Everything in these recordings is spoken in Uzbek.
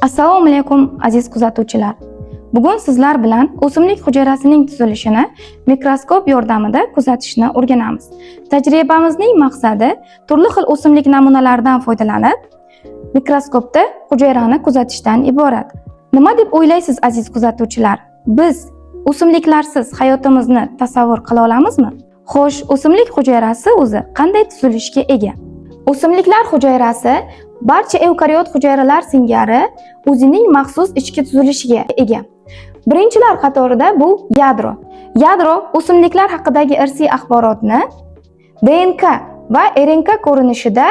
Assalomu alaykum aziz kuzatuvchilar. Bugun sizlar bilan o'simlik hujayrasining tuzilishini mikroskop yordamida kuzatishni o'rganamiz. Tajribamizning maqsadi turli xil o'simlik namunalaridan foydalanib mikroskopda hujayrani kuzatishdan iborat. Nima deb o'ylaysiz aziz kuzatuvchilar? Biz o'simliklarsiz hayotimizni tasavvur qila olamizmi? Xo'sh, o'simlik hujayrasi o'zi qanday tuzilishga ega? O'simliklar hujayrasi barcha evkariot hujayralar singari o'zining maxsus ichki tuzilishiga ega. Birinchilar qatorida bu yadro. Yadro o'simliklar haqidagi irsiy axborotni DNK va RNK ko'rinishida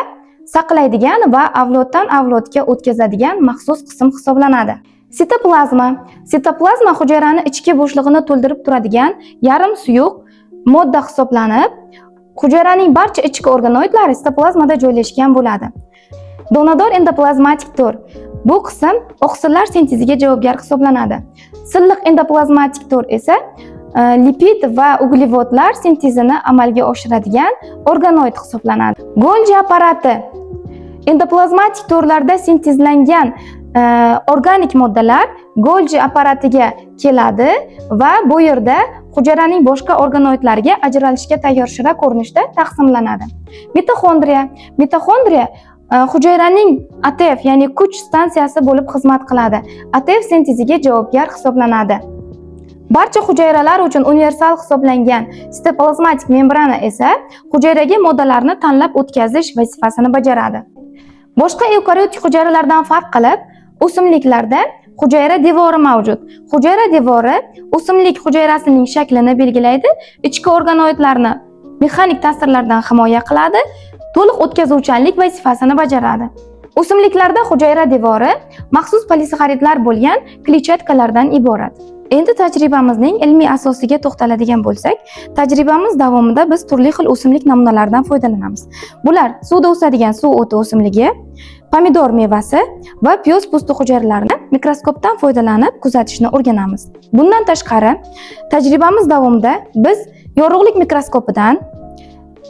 saqlaydigan va avloddan avlodga o'tkazadigan maxsus qism hisoblanadi. Sitoplazma. Sitoplazma hujayrani ichki bo'shlig'ini to'ldirib turadigan yarim suyuq modda hisoblanib, hujayraning barcha ichki organoidlari sitoplazmada joylashgan bo'ladi. Donador endoplazmatik tor. Bu qism oqsillar sinteziga javobgar hisoblanadi. Silliq endoplazmatik tor esa lipid va uglevodlar sintezini amalga oshiradigan organoid hisoblanadi. Golgi apparati. Endoplazmatik torlarda sintezlangan organik moddalar Golgi apparatiga keladi va bu yerda hujayraning boshqa organoidlarga ajralishga tayyor shira ko'rinishda taqsimlanadi. Mitoxondriya. Mitoxondriya hujayraning ATF ya'ni kuch stansiyasi bo'lib xizmat qiladi. ATF sinteziga javobgar hisoblanadi. Barcha hujayralar uchun universal hisoblangan sitoplazmatik membrana esa hujayraga moddalarni tanlab o'tkazish vazifasini bajaradi. Boshqa evkariotik hujayralardan farq qilib, o'simliklarda hujayra devori mavjud. Hujayra devori o'simlik hujayrasining shaklini belgilaydi, ichki organoidlarni mexanik ta'sirlardan himoya qiladi, to'liq o'tkazuvchanlik vazifasini bajaradi. O'simliklarda hujayra devori maxsus polisaxaridlar bo'lgan kletchatkalardan iborat. Endi tajribamizning ilmiy asosiga to'xtaladigan bo'lsak, tajribamiz davomida biz turli xil o'simlik namunalaridan foydalanamiz. Bular suvda o'sadigan suv o'ti o'simligi, pomidor mevasi va piyoz po'sti hujayralarini mikroskopdan foydalanib kuzatishni o'rganamiz. Bundan tashqari, tajribamiz davomida biz yorug'lik mikroskopidan,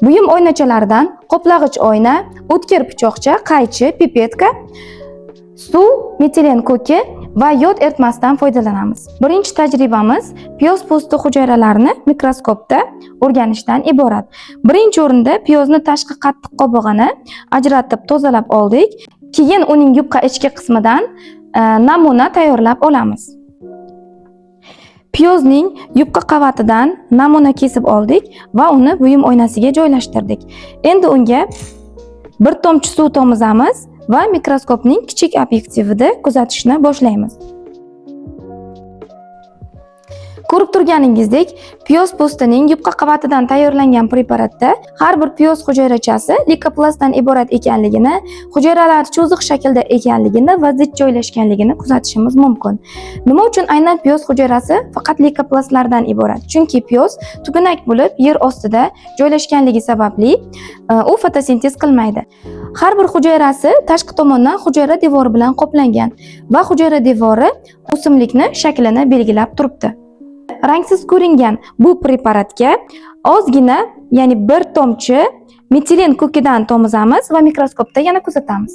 buyum oynachalaridan qoplag'ich oyna, o'tkir pichoqcha, qaychi, pipetka, suv, metilen ko'ki va yod eritmasidan foydalanamiz. Birinchi tajribamiz piyoz po'sti hujayralarini mikroskopda o'rganishdan iborat. Birinchi o'rinda piyozni tashqi qattiq qobig'ini ajratib tozalab oldik. Keyin uning yupqa ichki qismidan namuna tayyorlab olamiz. Piyozning yupqa qavatidan namuna kesib oldik va uni buyum oynasiga joylashtirdik. Endi unga bir tomchi suv tomizamiz va mikroskopning kichik obyektivida kuzatishni boshlaymiz. Ko'rib turganingizdek, piyoz po'stining yupqa qavatidan tayyorlangan preparatda har bir piyoz hujayrachasi leykoplastdan iborat ekanligini, hujayralar cho'ziq shaklda ekanligini va zich joylashganligini kuzatishimiz mumkin. Nima uchun aynan piyoz hujayrasi faqat leykoplastlardan iborat? Chunki piyoz tugunak bo'lib yer ostida joylashganligi sababli u fotosintez qilmaydi. Har bir hujayrasi tashqi tomondan hujayra devori bilan qoplangan va hujayra devori o'simlikni shaklini belgilab turibdi. Rangsiz ko'ringan bu preparatga ozgina, ya'ni bir tomchi metilen ko'kidan tomizamiz va mikroskopda yana kuzatamiz.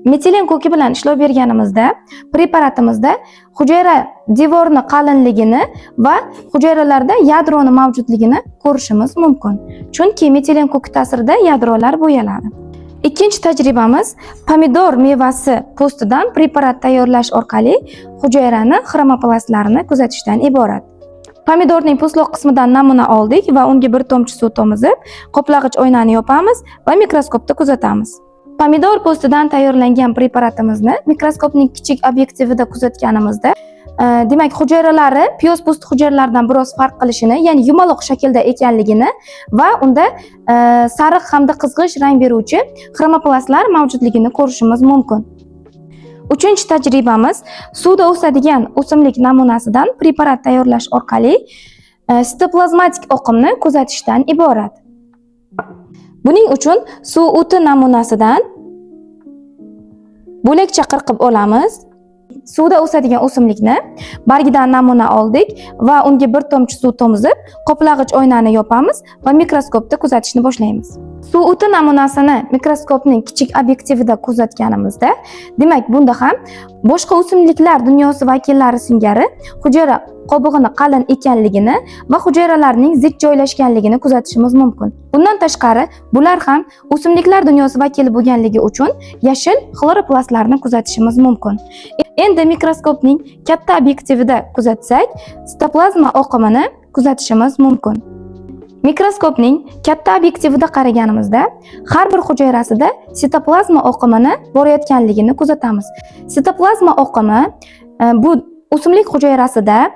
Metilen ko'ki bilan ishlov berganimizda preparatimizda hujayra devorining qalinligini va hujayralarda yadroni mavjudligini ko'rishimiz mumkin. Chunki metilen ko'ki ta'sirida yadrolar bo'yaladi. Ikkinchi tajribamiz pomidor mevasi po'stidan preparat tayyorlash orqali hujayrani xromoplastlarini kuzatishdan iborat. Pomidorning po'stloq qismidan namuna oldik va unga bir tomchi suv tomizib, qoplag'ich oynani yopamiz va mikroskopda kuzatamiz. Pomidor po'stidan tayyorlangan preparatimizni mikroskopning kichik obyektivida kuzatganimizda, demak, hujayralari piyoz po'sti hujayralaridan biroz farq qilishini, ya'ni yumaloq shaklda ekanligini va unda sariq hamda qizg'ish rang beruvchi xromoplastlar mavjudligini ko'rishimiz mumkin. Uchinchi tajribamiz suvda o'sadigan o'simlik namunasidan preparat tayyorlash orqali sitoplazmatik oqimni kuzatishdan iborat. Buning uchun suv o'ti namunasidan bo'lakcha qirqib olamiz. Suvda o'sadigan o'simlikni bargidan namuna oldik va unga bir tomchi suv tomizib, qoplag'ich oynani yopamiz va mikroskopda kuzatishni boshlaymiz. Suv o'ti namunasini mikroskopning kichik obyektivida kuzatganimizda, demak bunda ham boshqa o'simliklar dunyosi vakillari singari hujayra qobig'ini qalin ekanligini va hujayralarning zich joylashganligini kuzatishimiz mumkin. Bundan tashqari, bular ham o'simliklar dunyosi vakili bo'lganligi uchun yashil xloroplastlarni kuzatishimiz mumkin. Endi mikroskopning katta obyektivida kuzatsak, sitoplazma oqimini kuzatishimiz mumkin. Mikroskopning katta obyektivida qaraganimizda, har bir hujayrasida sitoplazma oqimini borayotganligini kuzatamiz. Sitoplazma oqimi bu o'simlik hujayrasida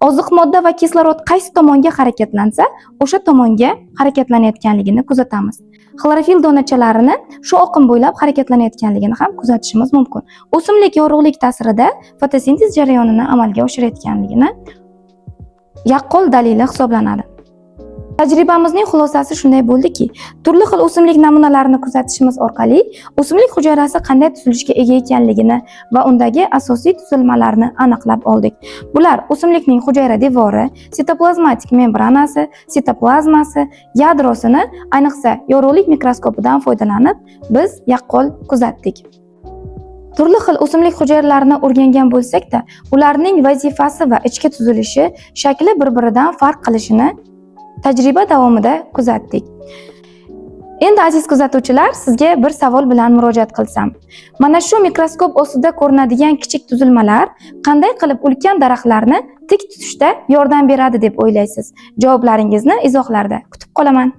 oziq modda va kislorod qaysi tomonga harakatlansa, o'sha tomonga harakatlanayotganligini kuzatamiz. Xlorofil donachalarini shu oqim bo'ylab harakatlanayotganligini ham kuzatishimiz mumkin. O'simlik yorug'lik ta'sirida fotosintez jarayonini amalga oshirayotganligini yaqqol dalili hisoblanadi. Tajribamizning xulosasi shunday bo'ldiki, turli xil o'simlik namunalarini kuzatishimiz orqali o'simlik hujayrasi qanday tuzilishga ega ekanligini va undagi asosiy tuzilmalarni aniqlab oldik. Bular o'simlikning hujayra devori, sitoplazmatik membranasi, sitoplazmasi, yadrosini, ayniqsa yorug'lik mikroskopidan foydalanib biz yaqqol kuzatdik. Turli xil o'simlik hujayralarini o'rgangan bo'lsak-da, ularning vazifasi va ichki tuzilishi, shakli bir-biridan farq qilishini tajriba davomida kuzatdik. Endi aziz kuzatuvchilar, sizga bir savol bilan murojaat qilsam. Mana shu mikroskop ostida ko'rinadigan kichik tuzilmalar qanday qilib ulkan daraxtlarni tik tutishda yordam beradi deb o'ylaysiz? Javoblaringizni izohlarda kutib qolaman.